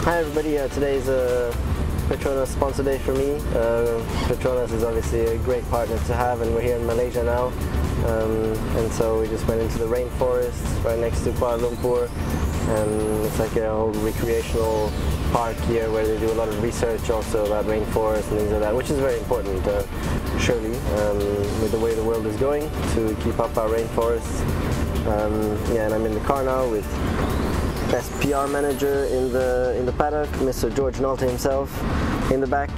Hi everybody, today's Petronas sponsor day for me. Petronas is obviously a great partner to have, and we're here in Malaysia now. And so we just went into the rainforest right next to Kuala Lumpur, and it's like a whole recreational park here where they do a lot of research also about rainforest and things like that, which is very important, surely, with the way the world is going, to keep up our rainforests. Yeah, and I'm in the car now with best PR manager in the paddock, Mr. George Nolte himself. In the back,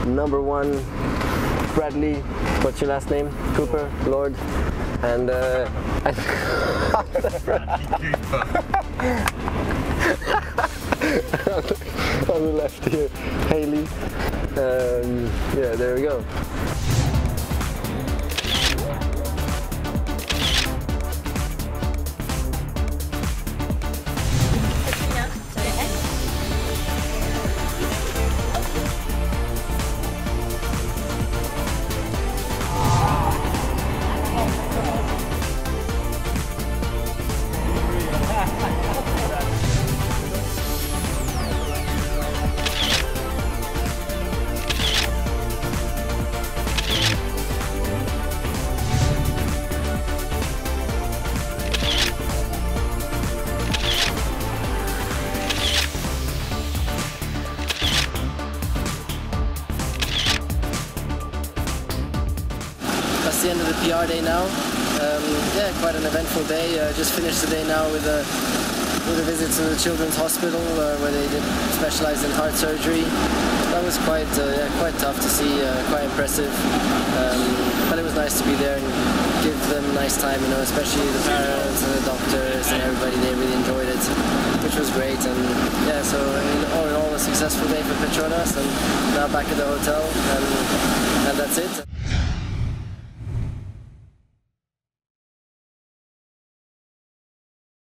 number one, Bradley, what's your last name? Cooper, Lord, and on the left here, Haley. Yeah, there we go. That's the end of the PR day now. Yeah, quite an eventful day. Just finished the day now with a visit to the Children's Hospital where they specialize in heart surgery. That was quite tough to see, quite impressive. But it was nice to be there and give them a nice time, you know, especially the parents and the doctors and everybody. They really enjoyed it, which was great. And yeah, so all in all, a successful day for Petronas, and now back at the hotel, and that's it.